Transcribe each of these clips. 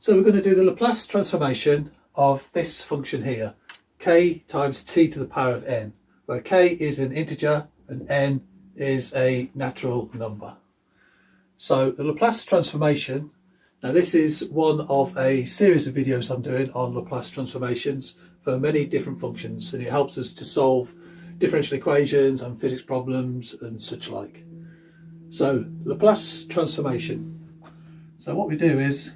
So we're going to do the Laplace transformation of this function here, k times t to the power of n, where k is an integer and n is a natural number. So the Laplace transformation, now this is one of a series of videos I'm doing on Laplace transformations for many different functions, and it helps us to solve differential equations and physics problems and such like. So Laplace transformation. So what we do is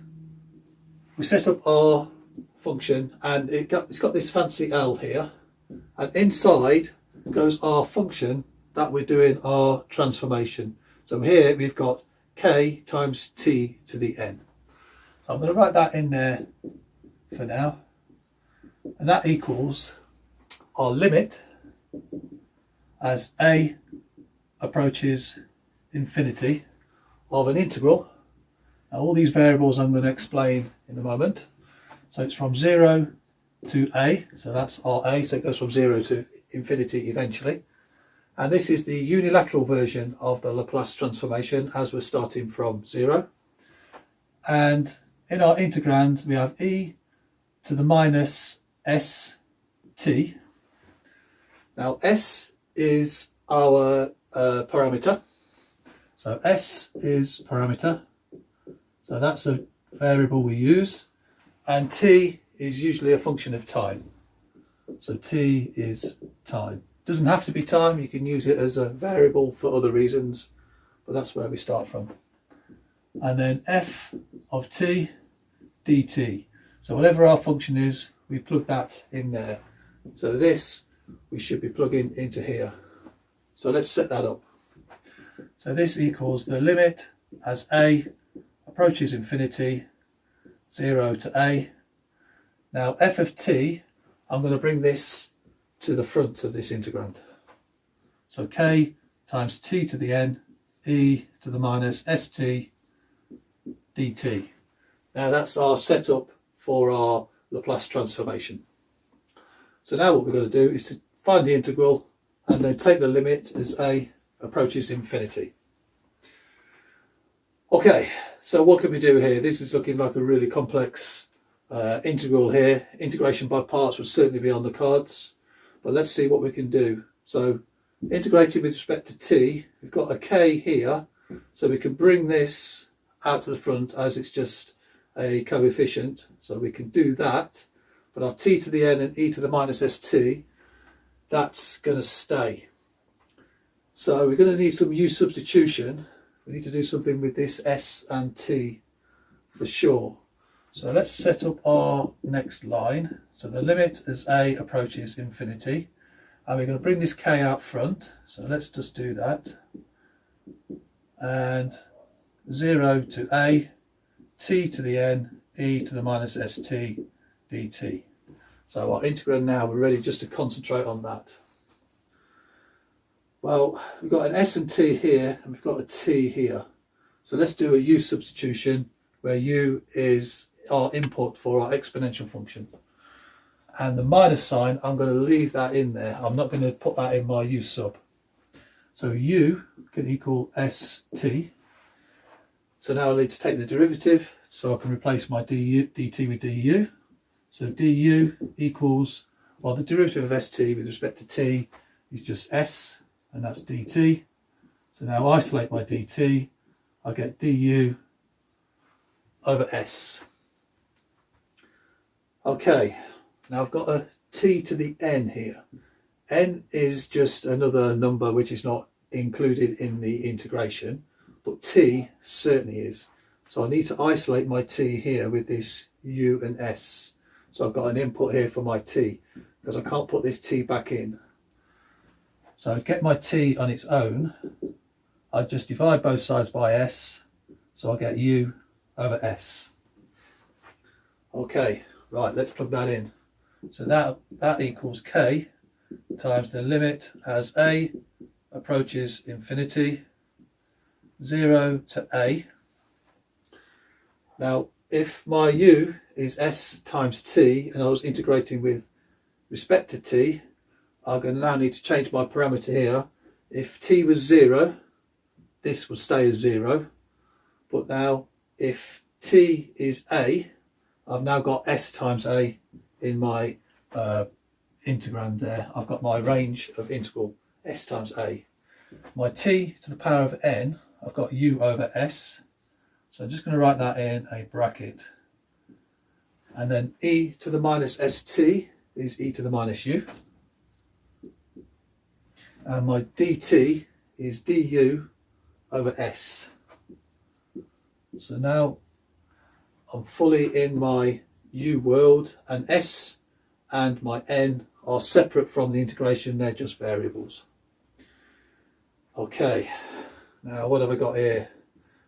we set up our function, and it's got this fancy L here, and inside goes our function that we're doing our transformation. So here we've got k times t to the n. So I'm going to write that in there for now, and that equals our limit as a approaches infinity of an integral. Now all these variables I'm going to explain in a moment. So it's from 0 to a, so that's our a, so it goes from 0 to infinity eventually. And this is the unilateral version of the Laplace transformation as we're starting from 0. And in our integrand we have e to the minus st. Now s is our parameter. So s is parameter. So that's a variable we use. And t is usually a function of time. So t is time. Doesn't have to be time, you can use it as a variable for other reasons, but that's where we start from. And then f of t dt. So whatever our function is, we plug that in there. So this we should be plugging into here. So let's set that up. So this equals the limit as a approaches infinity, 0 to a. Now f of t, I'm going to bring this to the front of this integrand. So k times t to the n, e to the minus st dt. Now that's our setup for our Laplace transformation. So now what we're going to do is to find the integral and then take the limit as a approaches infinity. Okay, so what can we do here? This is looking like a really complex integral here. Integration by parts would certainly be on the cards, but let's see what we can do. So integrating with respect to t, we've got a k here, so we can bring this out to the front as it's just a coefficient, so we can do that. But our t to the n and e to the minus st, that's going to stay. So we're going to need some u substitution. We need to do something with this s and t for sure. So let's set up our next line. So the limit as a approaches infinity, and we're going to bring this k out front. So let's just do that. And 0 to a, t to the n, e to the minus st dt. So our integrand now, we're ready just to concentrate on that. Well, we've got an s and t here, and we've got a t here. So let's do a u substitution, where u is our input for our exponential function. And the minus sign, I'm going to leave that in there. I'm not going to put that in my u sub. So u can equal st. So now I need to take the derivative, so I can replace my dt with du. So du equals, well, the derivative of st with respect to t is just s, and that's dt. So now isolate my dt, I get du over s. Okay, now I've got a t to the n here. N is just another number which is not included in the integration, but t certainly is. So I need to isolate my t here with this u and s. So I've got an input here for my t, because I can't put this t back in. So to get my t on its own, I just divide both sides by s, so I get u over s. Okay, right, let's plug that in. So that equals k times the limit as a approaches infinity, 0 to a. Now if my u is s times t, and I was integrating with respect to t, I'm going to now need to change my parameter here. If t was 0, this would stay as 0. But now if t is a, I've now got s times a in my integrand there. I've got my range of integral s times a. My t to the power of n, I've got u over s. So I'm just going to write that in a bracket. And then e to the minus st is e to the minus u. And my dt is du over s. So now I'm fully in my u world, and s and my n are separate from the integration, they're just variables. Okay, now what have I got here?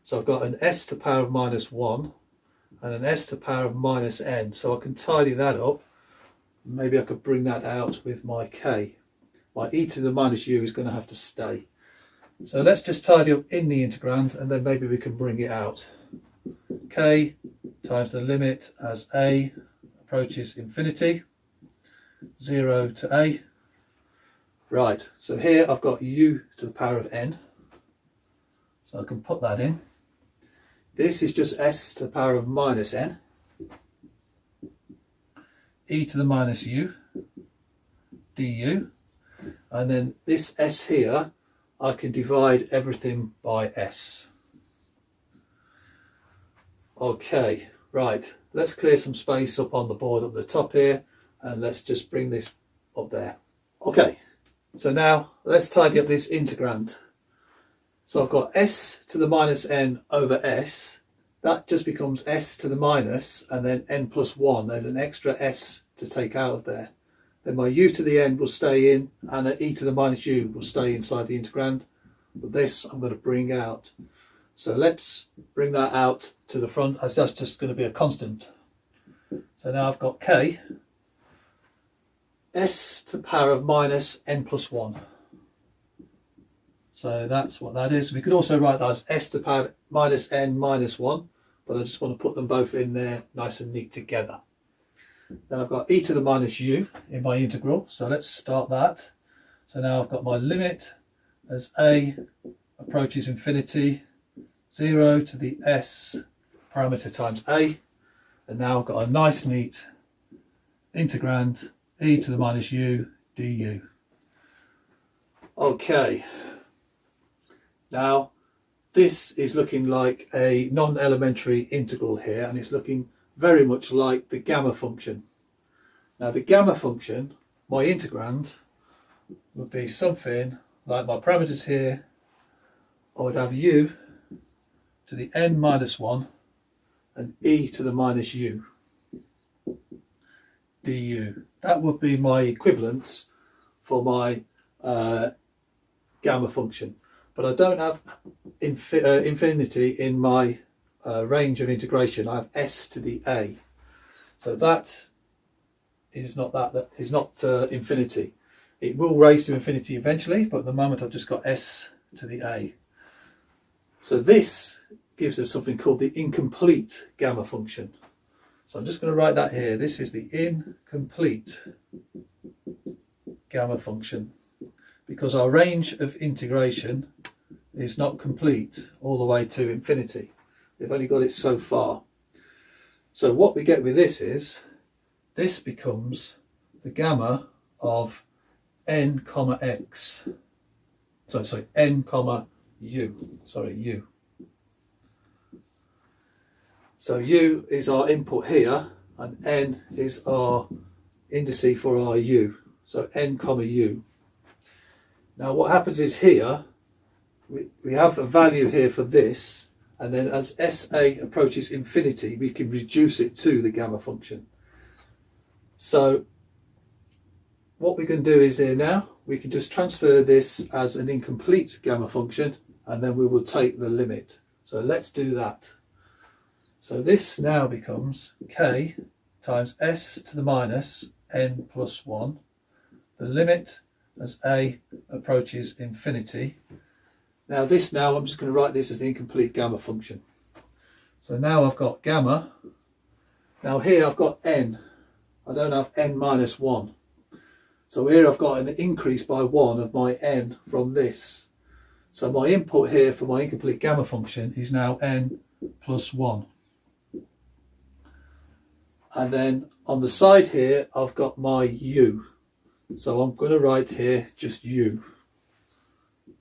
So I've got an s to the power of minus 1 and an s to the power of minus n, so I can tidy that up. Maybe I could bring that out with my k. My e to the minus u is going to have to stay. So let's just tidy up in the integrand and then maybe we can bring it out. K times the limit as a approaches infinity, 0 to a. Right, so here I've got u to the power of n, so I can put that in. This is just s to the power of minus n, e to the minus u, du, and then this s here, I can divide everything by s. Okay, right, let's clear some space up on the board up the top here, and let's just bring this up there. Okay, so now let's tidy up this integrand. So I've got s to the minus n over s. That just becomes s to the minus and then n plus 1. There's an extra s to take out of there. Then my u to the n will stay in and an e to the minus u will stay inside the integrand. But this I'm going to bring out. So let's bring that out to the front, as that's just going to be a constant. So now I've got k, s to the power of minus n plus 1. So that's what that is. We could also write that as s to the power of minus n minus 1, but I just want to put them both in there nice and neat together. Then I've got e to the minus u in my integral, so let's start that. So now I've got my limit as a approaches infinity, 0 to the s parameter times a, and now I've got a nice neat integrand, e to the minus u du. Okay, now this is looking like a non-elementary integral here, and it's looking very much like the gamma function. Now the gamma function, my integrand, would be something like my parameters here. I would have u to the n minus 1 and e to the minus u du. That would be my equivalence for my gamma function. But I don't have infinity in my range of integration. I have s to the a. So that is not infinity. It will raise to infinity eventually, but at the moment I've just got s to the a. So this gives us something called the incomplete gamma function. So I'm just going to write that here. This is the incomplete gamma function, because our range of integration is not complete all the way to infinity. We've only got it so far. So what we get with this is, this becomes the gamma of n comma x. Sorry, n comma u. Sorry, u. So u is our input here, and n is our indice for our u. So n comma u. Now what happens is here, we have a value here for this, and then as SA approaches infinity, we can reduce it to the gamma function. So what we can do is here now, we can just transfer this as an incomplete gamma function, and then we will take the limit. So let's do that. So this now becomes k times s to the minus n plus 1, the limit as a approaches infinity. Now this I'm just going to write this as the incomplete gamma function. So now I've got gamma. Now here I've got n. I don't have n minus 1. So here I've got an increase by 1 of my n from this. So my input here for my incomplete gamma function is now n plus 1. And then on the side here, I've got my u. So I'm going to write here just u.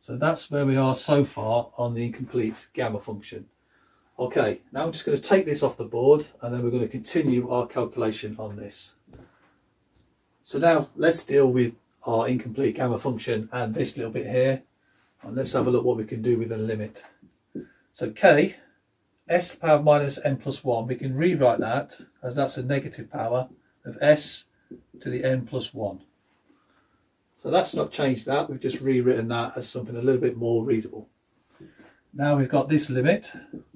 So that's where we are so far on the incomplete gamma function. Okay, now I'm just going to take this off the board and then we're going to continue our calculation on this. So now let's deal with our incomplete gamma function and this little bit here. And let's have a look what we can do with the limit. So k, s to the power minus n plus 1, we can rewrite that as that's a negative power of s to the n plus 1. So that's not changed that, we've just rewritten that as something a little bit more readable. Now we've got this limit,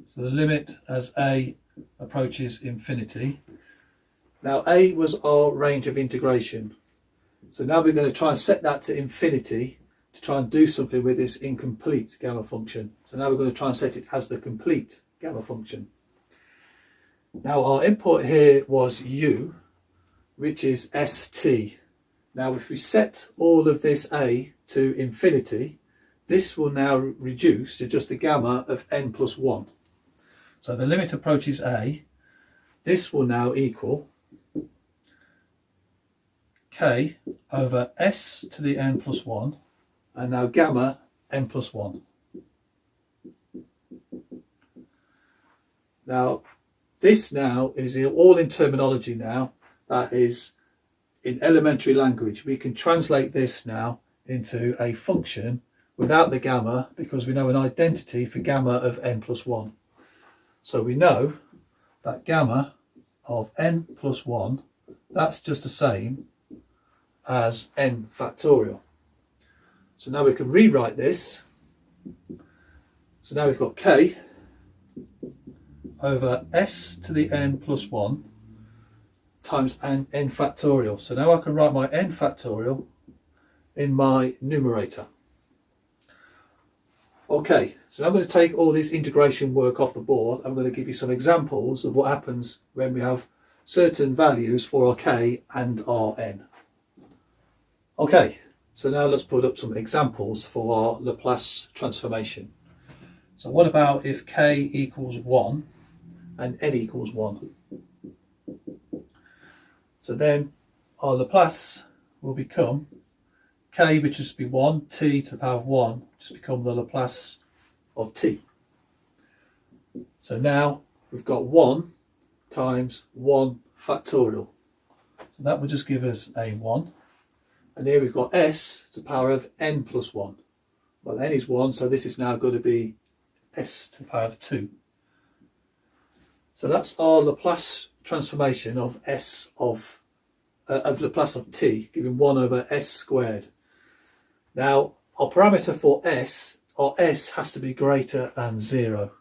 so the limit as a approaches infinity. Now a was our range of integration. So now we're going to try and set that to infinity to try and do something with this incomplete gamma function. So now we're going to try and set it as the complete gamma function. Now our input here was u, which is st. Now if we set all of this a to infinity, this will now reduce to just the gamma of n plus 1. So the limit approaches a, this will now equal k over s to the n plus 1, and now gamma n plus 1. Now this now is all in terminology now, that is in elementary language. We can translate this now into a function without the gamma because we know an identity for gamma of n plus 1. So we know that gamma of n plus 1, that's just the same as n factorial. So now we can rewrite this. So now we've got k over s to the n plus 1 times n factorial. So now I can write my n factorial in my numerator. Okay, so now I'm going to take all this integration work off the board. I'm going to give you some examples of what happens when we have certain values for our k and our n. Okay, so now let's put up some examples for our Laplace transformation. So what about if k equals 1 and n equals 1? So then our Laplace will become k, which is to be 1, t to the power of 1, just become the Laplace of t. So now we've got 1 times 1 factorial. So that will just give us a 1. And here we've got s to the power of n plus 1. Well, n is 1, so this is now going to be s to the power of 2. So that's our Laplace transformation of Laplace of t, giving 1 over s squared. Now, our parameter for s, our s has to be greater than 0,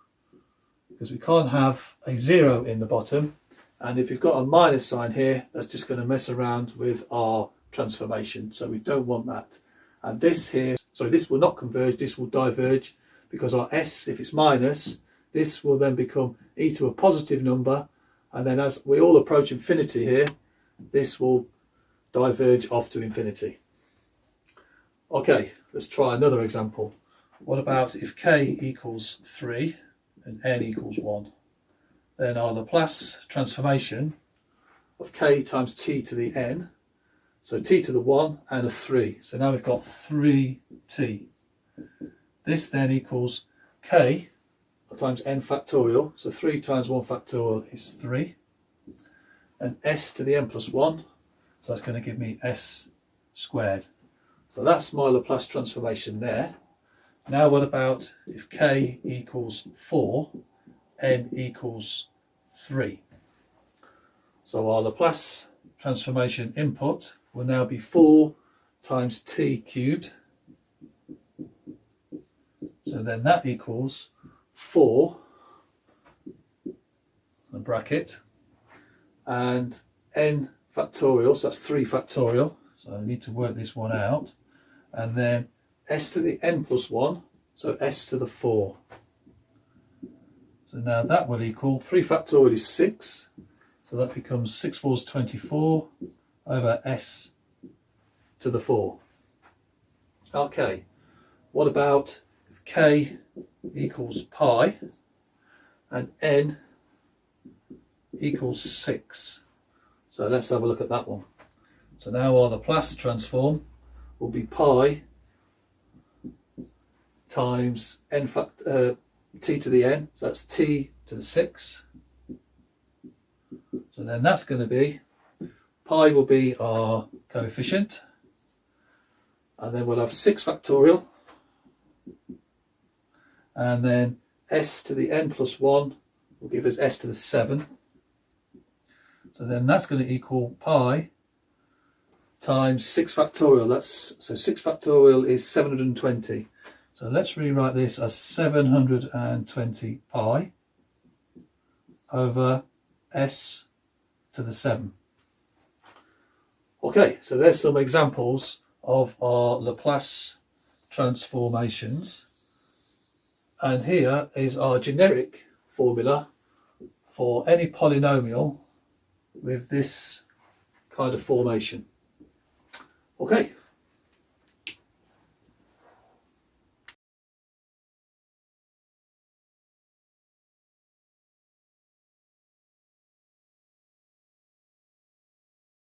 because we can't have a 0 in the bottom, and if you've got a minus sign here, that's just going to mess around with our transformation, so we don't want that. And this here, sorry, this will not converge, this will diverge, because our s, if it's minus, this will then become e to a positive number, and then as we all approach infinity here, this will diverge off to infinity. Okay, let's try another example. What about if k equals 3 and n equals 1? Then our Laplace transformation of k times t to the n, so t to the 1 and a 3. So now we've got 3t. This then equals k times n factorial, so 3 times 1 factorial is 3, and s to the n plus 1, so that's going to give me s squared. So that's my Laplace transformation there. Now what about if k equals 4, n equals 3? So our Laplace transformation input will now be 4 times t cubed. So then that equals 4, in a bracket, and n factorial, so that's 3 factorial. So I need to work this one out. And then s to the n plus 1, so s to the 4. So now that will equal 3 factorial is 6, so that becomes 6 fours 24 over s to the 4. Okay, what about if k equals pi and n equals 6? So let's have a look at that one. So now our Laplace transform will be pi times n t to the n, so that's t to the 6. So then that's going to be, pi will be our coefficient, and then we'll have 6 factorial, and then s to the n plus 1 will give us s to the 7. So then that's going to equal pi times 6 factorial. So 6 factorial is 720. So let's rewrite this as 720 pi over s to the 7. Okay, so there's some examples of our Laplace transformations. And here is our generic formula for any polynomial with this kind of formation. Okay.